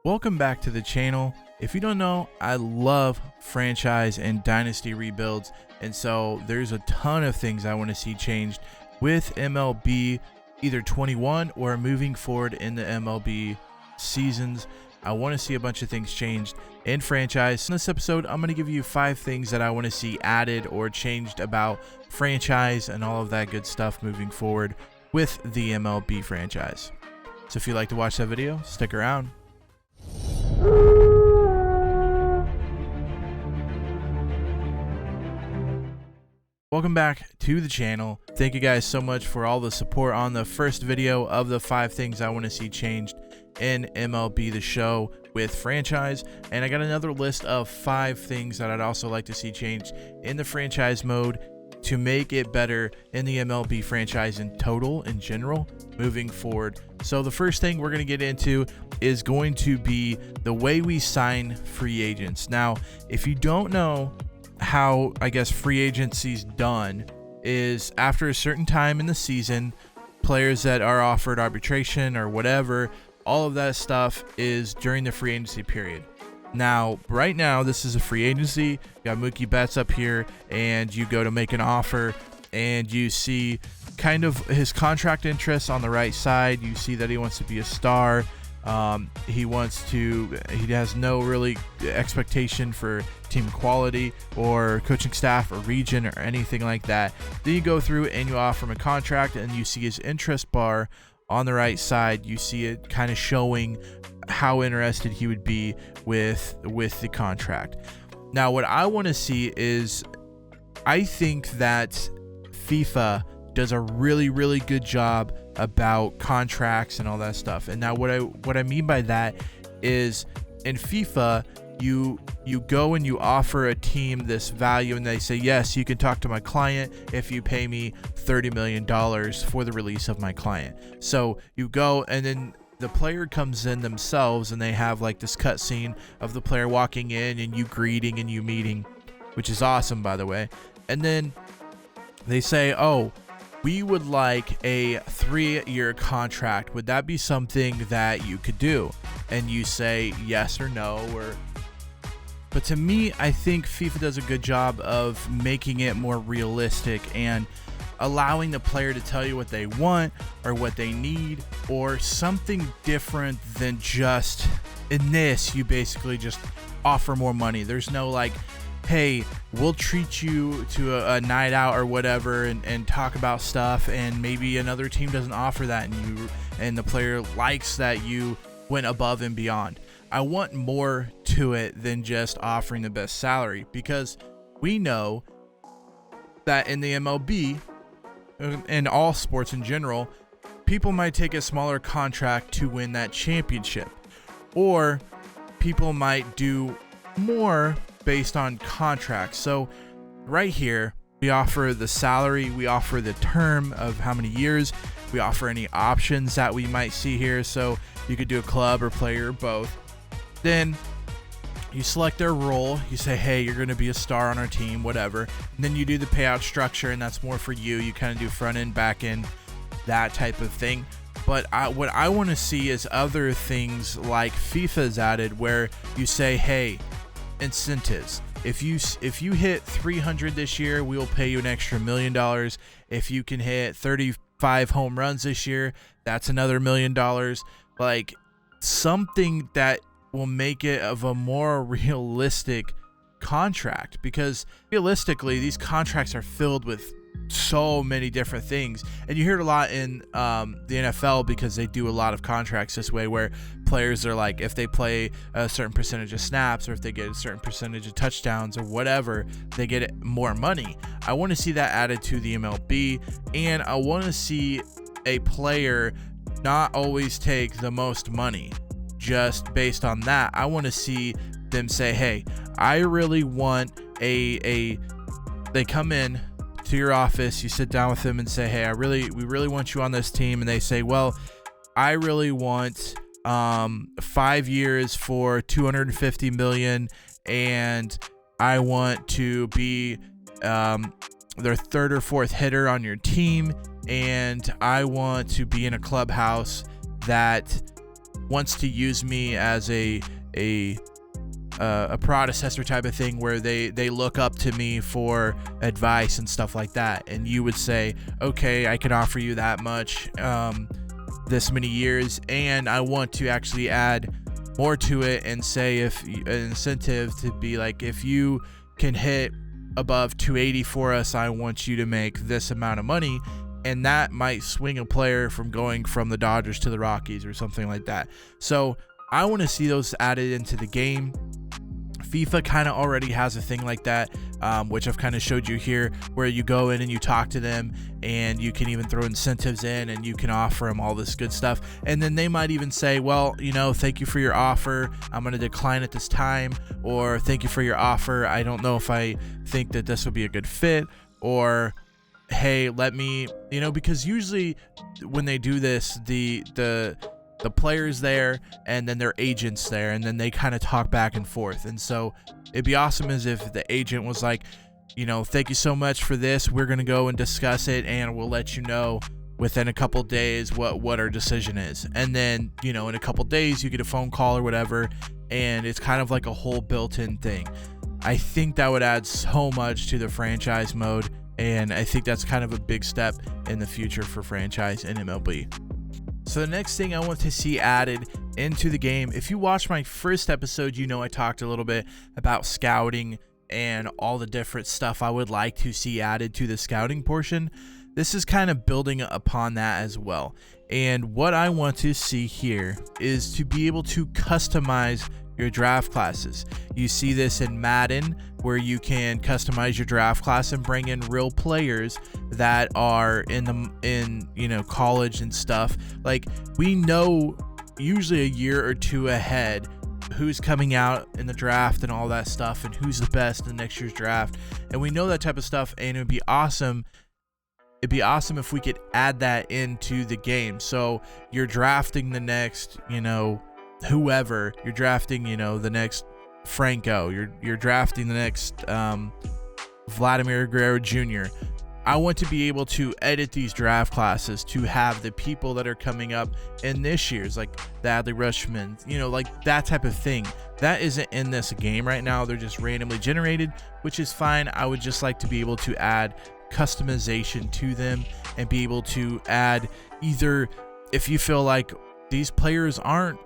Welcome back to the channel. If you don't know, I love franchise and dynasty rebuilds, and so there's a ton of things I want to see changed with MLB either 21 or moving forward in the MLB seasons. I want to see a bunch of things changed in franchise. In this episode, I'm going to give you 5 things that I want to see added or changed about franchise and all of that good stuff moving forward with the MLB franchise. So if you'd like to watch that video, stick around. Welcome back to the channel. Thank you guys so much for all the support on the first video of the 5 things I want to see changed in MLB The Show with franchise, and I got another list of 5 things that I'd also like to see changed in the franchise mode to make it better in the MLB franchise in total, in general, moving forward. So the first thing we're going to get into is going to be the way we sign free agents. Now, if you don't know how, I guess, free agency's done, is after a certain time in the season, players that are offered arbitration or whatever, all of that stuff is during the free agency period. Now, right now, this is a free agency. You got Mookie Betts up here, and you go to make an offer, and you see kind of his contract interests on the right side. You see that he wants to be a star. He has no really expectation for team quality or coaching staff or region or anything like that. Then you go through and you offer him a contract, and you see his interest bar on the right side. You see it kind of showing how interested he would be with the contract. Now, what I want to see is, I think that FIFA does a really good job about contracts and all that stuff. And now what I mean by that is, in FIFA, you go and you offer a team this value, and they say, yes, you can talk to my client if you pay me $30 million for the release of my client. So you go, and then the player comes in themselves, and they have like this cutscene of the player walking in and you greeting and you meeting, which is awesome, by the way. And then they say, oh, we would like a 3-year contract. Would that be something that you could do? And you say yes or no. But to me, I think FIFA does a good job of making it more realistic and allowing the player to tell you what they want or what they need, or something different than just, in this, you basically just offer more money. There's no like, hey, we'll treat you to a night out or whatever and talk about stuff, and maybe another team doesn't offer that, and the player likes that you went above and beyond. I want more to it than just offering the best salary, because we know that in the MLB and all sports in general, people might take a smaller contract to win that championship, or people might do more based on contracts. So right here, we offer the salary, we offer the term of how many years, we offer any options that we might see here. So you could do a club or player or both. Then you select their role. You say, hey, you're going to be a star on our team, whatever. And then you do the payout structure, and that's more for you. You kind of do front end, back end, that type of thing. But what I want to see is other things like FIFA's added, where you say, hey, incentives. If you hit 300 this year, we will pay you an extra $1 million. If you can hit 35 home runs this year, that's another $1 million. Like, something that will make it of a more realistic contract, because realistically, these contracts are filled with so many different things, and you hear it a lot in the NFL, because they do a lot of contracts this way, where players are like, if they play a certain percentage of snaps, or if they get a certain percentage of touchdowns or whatever, they get more money. I want to see that added to the MLB, and I want to see a player not always take the most money just based on that. I want to see them say, hey, I really want they come in to your office, you sit down with them and say, hey, we really want you on this team. And they say, well, I really want 5 years for $250 million, and I want to be their 3rd or 4th hitter on your team, and I want to be in a clubhouse that wants to use me as a predecessor type of thing, where they look up to me for advice and stuff like that, and you would say, okay, I can offer you that much, this many years, and I want to actually add more to it and say, if an incentive to be like, if you can hit above 280 for us, I want you to make this amount of money. And that might swing a player from going from the Dodgers to the Rockies or something like that. So I want to see those added into the game. FIFA kind of already has a thing like that, which I've kind of showed you here, where you go in and you talk to them, and you can even throw incentives in, and you can offer them all this good stuff. And then they might even say, well, you know, thank you for your offer, I'm going to decline at this time, or thank you for your offer, I don't know if I think that this would be a good fit, or hey, let me, you know, because usually when they do this, the players there, and then their agents there, and then they kind of talk back and forth. And so it'd be awesome as if the agent was like, you know, thank you so much for this, we're going to go and discuss it, and we'll let you know within a couple days what our decision is. And then, you know, in a couple days you get a phone call or whatever, and it's kind of like a whole built-in thing. I think that would add so much to the franchise mode, and I think that's kind of a big step in the future for franchise in MLB. So the next thing I want to see added into the game, if you watched my first episode, you know I talked a little bit about scouting and all the different stuff I would like to see added to the scouting portion. This is kind of building upon that as well. And what I want to see here is to be able to customize your draft classes. You see this in Madden, where you can customize your draft class and bring in real players that are in you know, college and stuff. Like, we know usually a year or two ahead who's coming out in the draft and all that stuff, and who's the best in next year's draft, and we know that type of stuff. And it would be awesome if we could add that into the game. So you're drafting the next, you know, whoever you're drafting, you know, the next Franco, you're drafting the next Vladimir Guerrero Jr. I want to be able to edit these draft classes to have the people that are coming up in this year's, like the Adley Rutschman, you know, like that type of thing. That isn't in this game right now. They're just randomly generated, which is fine. I would just like to be able to add customization to them, and be able to add, either if you feel like these players aren't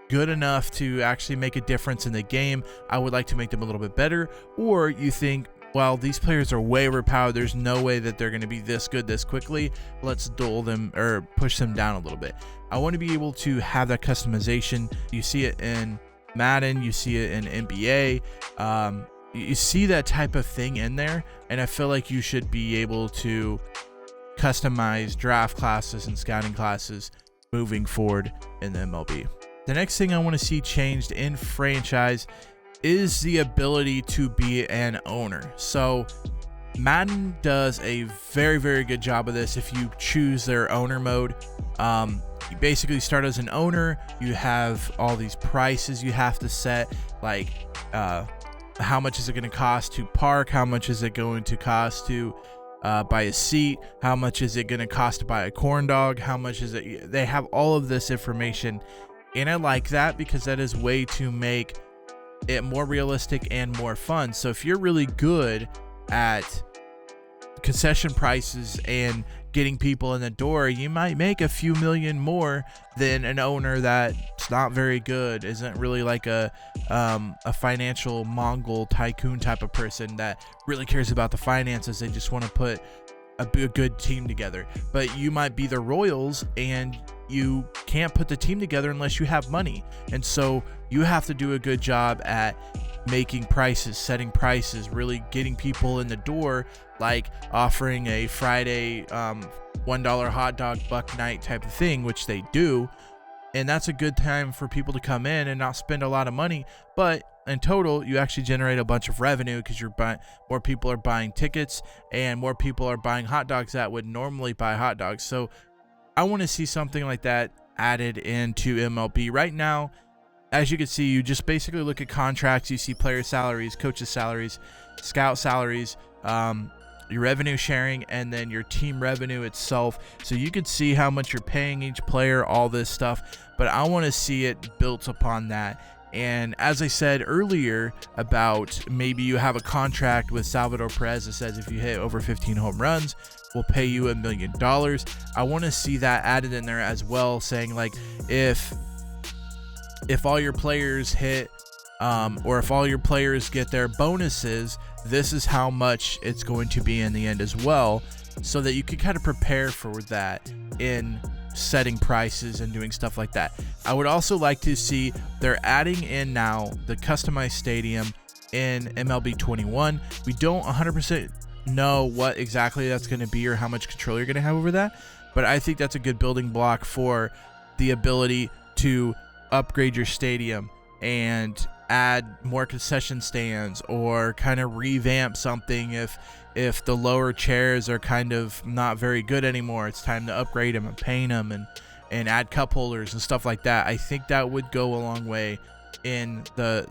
good enough to actually make a difference in the game, I would like to make them a little bit better, or you think, well, these players are way overpowered, there's no way that they're going to be this good this quickly, let's dull them or push them down a little bit. I want to be able to have that customization. You see it in Madden, you see it in NBA, you see that type of thing in there, and I feel like you should be able to customize draft classes and scouting classes moving forward in the MLB. The next thing I want to see changed in franchise is the ability to be an owner. So Madden does a very, very good job of this. If you choose their owner mode, you basically start as an owner. You have all these prices you have to set, like how much is it going to cost to park, how much is it going to cost to buy a seat, how much is it going to cost to buy a corn dog, how much is it. They have all of this information, and I like that because that is way to make it more realistic and more fun. So if you're really good at concession prices and getting people in the door, you might make a few million more than an owner that's not very good, isn't really like a financial Mongol tycoon type of person that really cares about the finances. They just want to put a good team together. But you might be the Royals, and you can't put the team together unless you have money, and so you have to do a good job at making prices, setting prices, really getting people in the door, like offering a Friday $1 hot dog buck night type of thing, which they do, and that's a good time for people to come in and not spend a lot of money, but in total you actually generate a bunch of revenue because you're buying, more people are buying tickets, and more people are buying hot dogs that would normally buy hot dogs. So I want to see something like that added into MLB. Right now, as you can see, you just basically look at contracts. You see player salaries, coaches salaries, scout salaries, your revenue sharing, and then your team revenue itself, so you could see how much you're paying each player, all this stuff. But I want to see it built upon that. And as I said earlier about maybe you have a contract with Salvador Perez that says if you hit over 15 home runs, we'll pay you $1 million. I want to see that added in there as well, saying like if all your players hit or if all your players get their bonuses, this is how much it's going to be in the end as well, so that you can kind of prepare for that in setting prices and doing stuff like that. I would also like to see they're adding in now the customized stadium in MLB 21. We don't 100% know what exactly that's going to be or how much control you're going to have over that, but I think that's a good building block for the ability to upgrade your stadium and add more concession stands, or kind of revamp something if the lower chairs are kind of not very good anymore. It's time to upgrade them and paint them and add cup holders and stuff like that. I think that would go a long way in the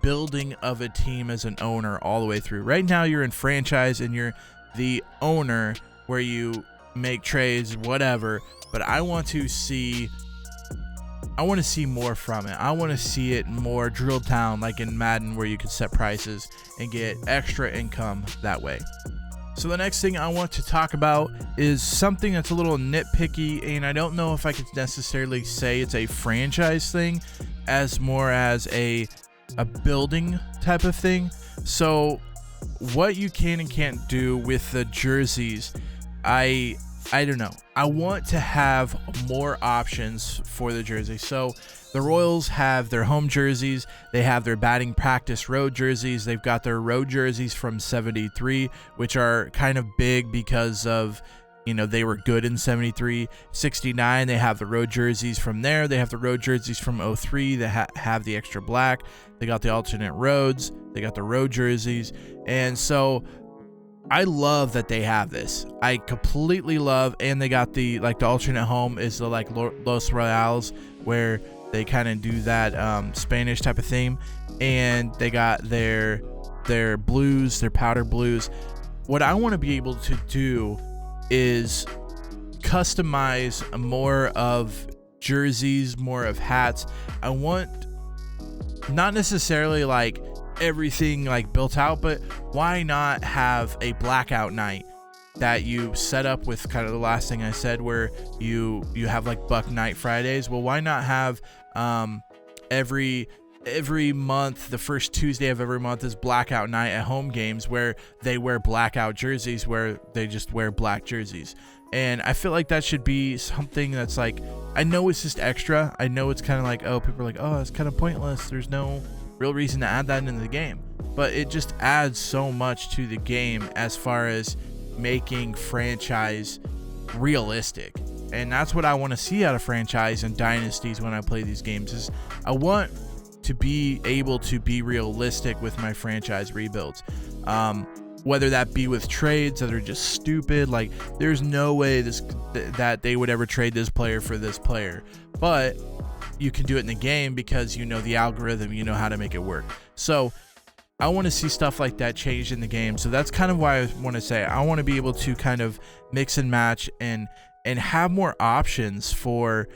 building of a team as an owner all the way through. Right now you're in franchise and you're the owner where you make trades, whatever, but I want to see more from it. I want to see it more drilled down, like in Madden, where you can set prices and get extra income that way. So the next thing I want to talk about is something that's a little nitpicky, and I don't know if I could necessarily say it's a franchise thing as more as a building type of thing. So what you can and can't do with the jerseys, I don't know. I want to have more options for the jersey. So the Royals have their home jerseys. They have their batting practice road jerseys. They've got their road jerseys from 73, which are kind of big because of, they were good in 73. 69, they have the road jerseys from there. They have the road jerseys from 03 that have the extra black. They got the alternate roads. They got the road jerseys. And so I love that they have this. I completely love, and they got the alternate home is the Los Royales, where they kind of do that Spanish type of theme, and they got their blues, their powder blues. What I want to be able to do is customize more of jerseys, more of hats. I want not necessarily like everything like built out, but why not have a blackout night that you set up with kind of the last thing I said, where you have like Buck Night Fridays? Well, why not have every month, the first Tuesday of every month is blackout night at home games, where they wear blackout jerseys, where they just wear black jerseys. And I feel like that should be something that's like, I know it's just extra. I know it's kind of like, oh, people are like, oh, it's kind of pointless. There's no real reason to add that into the game, but it just adds so much to the game as far as making franchise realistic. And that's what I want to see out of franchise and dynasties when I play these games. Is I want to be able to be realistic with my franchise rebuilds, whether that be with trades that are just stupid, like there's no way that they would ever trade this player for this player, but you can do it in the game because the algorithm, how to make it work. So I want to see stuff like that changed in the game. So that's kind of why I want to say I want to be able to kind of mix and match and have more options for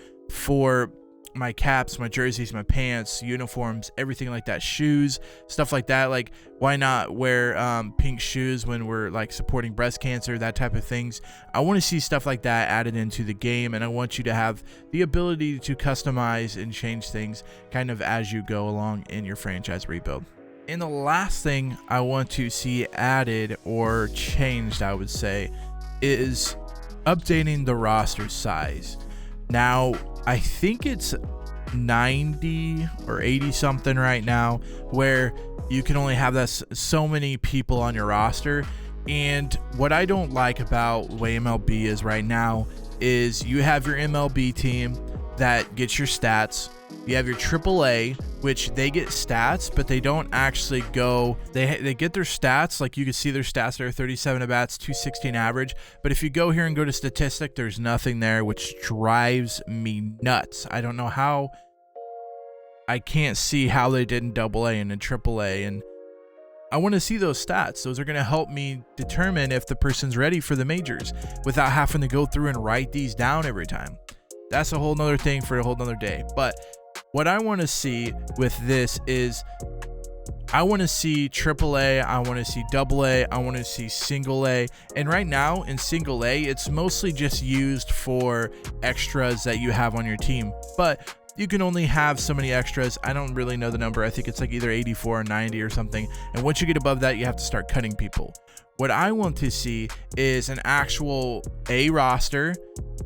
my caps, my jerseys, my pants, uniforms, everything like that, shoes, stuff like that. Like, why not wear pink shoes when we're like supporting breast cancer, that type of things. I want to see stuff like that added into the game, and I want you to have the ability to customize and change things kind of as you go along in your franchise rebuild. And the last thing I want to see added or changed, I would say, is updating the roster size. Now, I think it's 90 or 80 something right now, where you can only have so many people on your roster. And what I don't like about the way MLB is right now is you have your MLB team that gets your stats. You have your AAA, which they get stats, but they don't actually go. They get their stats, like you can see their stats there: 37 at bats, 216 average. But if you go here and go to statistic, there's nothing there, which drives me nuts. I don't know how. I can't see how they did in AA and in AAA, and I want to see those stats. Those are going to help me determine if the person's ready for the majors without having to go through and write these down every time. That's a whole nother thing for a whole nother day. But what I want to see with this is I want to see AAA, I want to see AA, I want to see single A. And right now in single A, it's mostly just used for extras that you have on your team. But you can only have so many extras. I don't really know the number. I think it's like either 84 or 90 or something. And once you get above that, you have to start cutting people. What I want to see is an actual A roster.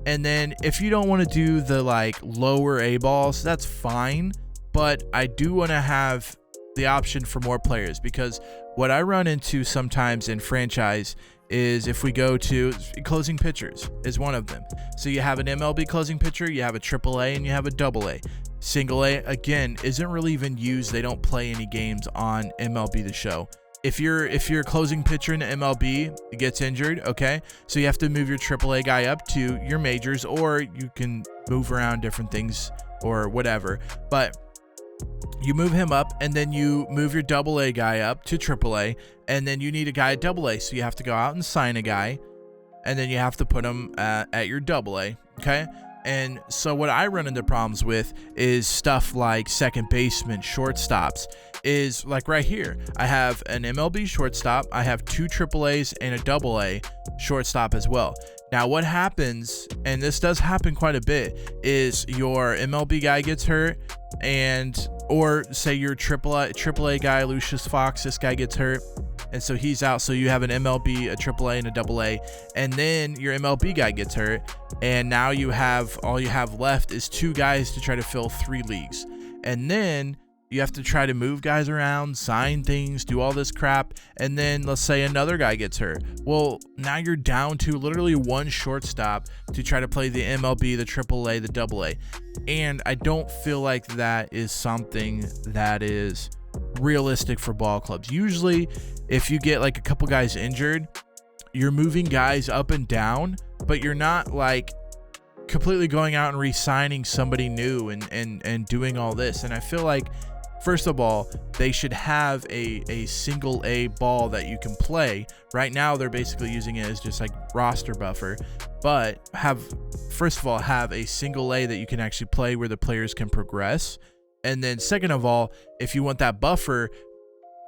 And then if you don't want to do the like lower A balls, that's fine. But I do want to have the option for more players, because what I run into sometimes in franchise is if we go to closing pitchers is one of them. So you have an MLB closing pitcher, you have a AAA, and you have a AA. Single A, again, isn't really even used. They don't play any games on MLB The Show. If you're a closing pitcher in MLB gets injured, okay, so you have to move your AAA guy up to your majors, or you can move around different things or whatever. But you move him up, and then you move your AA guy up to AAA, and then you need a guy at AA, so you have to go out and sign a guy, and then you have to put him at your AA, okay? And so what I run into problems with is stuff like second baseman, shortstops, is like right here. I have an MLB shortstop, I have 2 AAAs and a AA shortstop as well. Now what happens, and this does happen quite a bit, is your MLB guy gets hurt, or say your AAA guy, Lucius Fox, this guy gets hurt, and so he's out. So you have an MLB, a AAA, and a AA, and then your MLB guy gets hurt, and now all you have left is 2 guys to try to fill 3 leagues, and then you have to try to move guys around, sign things, do all this crap, and then let's say another guy gets hurt. Well, now you're down to literally 1 shortstop to try to play the MLB, the AAA, the AA. And I don't feel like that is something that is realistic for ball clubs. Usually, if you get like a couple guys injured, you're moving guys up and down, but you're not like completely going out and re-signing somebody new and doing all this. And I feel like, first of all, they should have a single A ball that you can play. Right now, they're basically using it as just like roster buffer, but first of all, have a single A that you can actually play where the players can progress. And then second of all, if you want that buffer,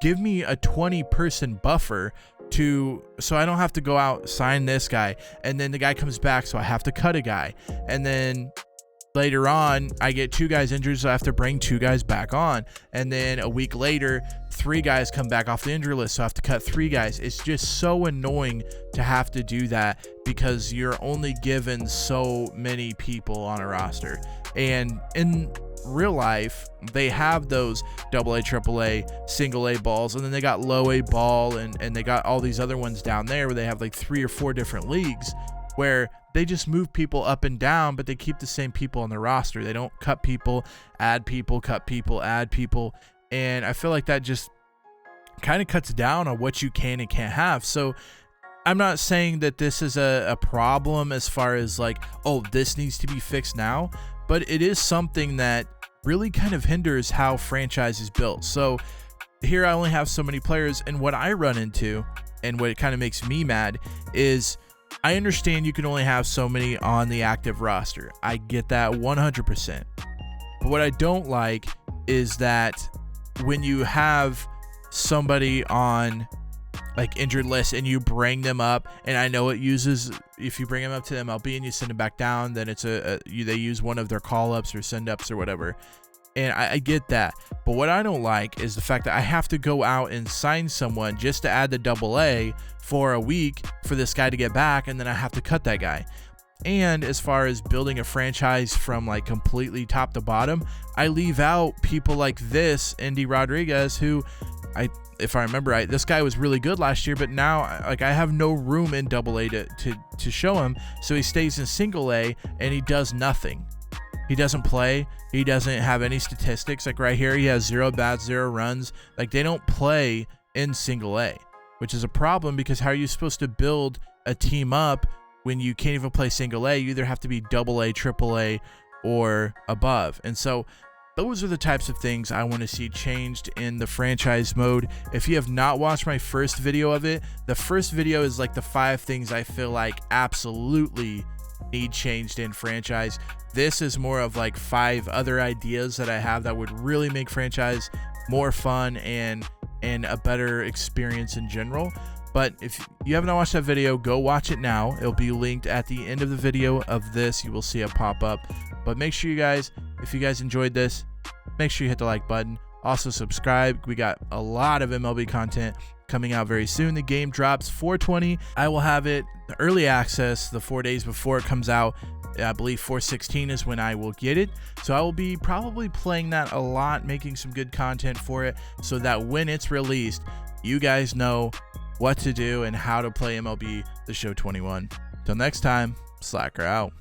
give me a 20-person buffer so I don't have to go out, sign this guy, and then the guy comes back, so I have to cut a guy. And then later on, I get 2 guys injured, so I have to bring 2 guys back on. And then a week later, 3 guys come back off the injury list, so I have to cut 3 guys. It's just so annoying to have to do that because you're only given so many people on a roster. And in real life, they have those AA, AAA, single A balls, and then they got low A ball, and they got all these other ones down there where they have like 3 or 4 different leagues where they just move people up and down, but they keep the same people on the roster. They don't cut people, add people, cut people, add people. And I feel like that just kind of cuts down on what you can and can't have. So I'm not saying that this is a problem as far as like, oh, this needs to be fixed now, but it is something that really kind of hinders how franchise is built. So here I only have so many players, and what I run into and what kind of makes me mad is I understand you can only have so many on the active roster. I get that 100%. But what I don't like is that when you have somebody on like injured list and you bring them up, and I know it uses, if you bring them up to the MLB and you send them back down, then it's they use one of their call-ups or send-ups or whatever. And I get that. But what I don't like is the fact that I have to go out and sign someone just to add the AA for a week for this guy to get back, and then I have to cut that guy. And as far as building a franchise from like completely top to bottom, I leave out people like this, Indy Rodriguez, who if I remember right, this guy was really good last year, but now like I have no room in AA to show him, so he stays in single A and he does nothing. He doesn't play. He doesn't have any statistics. Like right here, he has 0 bats, 0 runs. Like they don't play in single A, which is a problem because how are you supposed to build a team up when you can't even play single A? You either have to be AA, AAA, or above. And so Those are the types of things I want to see changed in the franchise mode. If you have not watched my first video of it, the first video is like the 5 things I feel like absolutely need changed in franchise. This is more of like 5 other ideas that I have that would really make franchise more fun and a better experience in general. But if you haven't watched that video, go watch it now. It'll be linked at the end of the video of this. You will see it pop up. But make sure you guys, if you guys enjoyed this, make sure you hit the like button. Also subscribe. We got a lot of MLB content coming out very soon. The game drops 4/20. I will have it the early access the 4 days before it comes out. I believe 4/16 is when I will get it. So I will be probably playing that a lot, making some good content for it, so that when it's released, you guys know what to do and how to play MLB The Show 21. Till next time, Slacker out.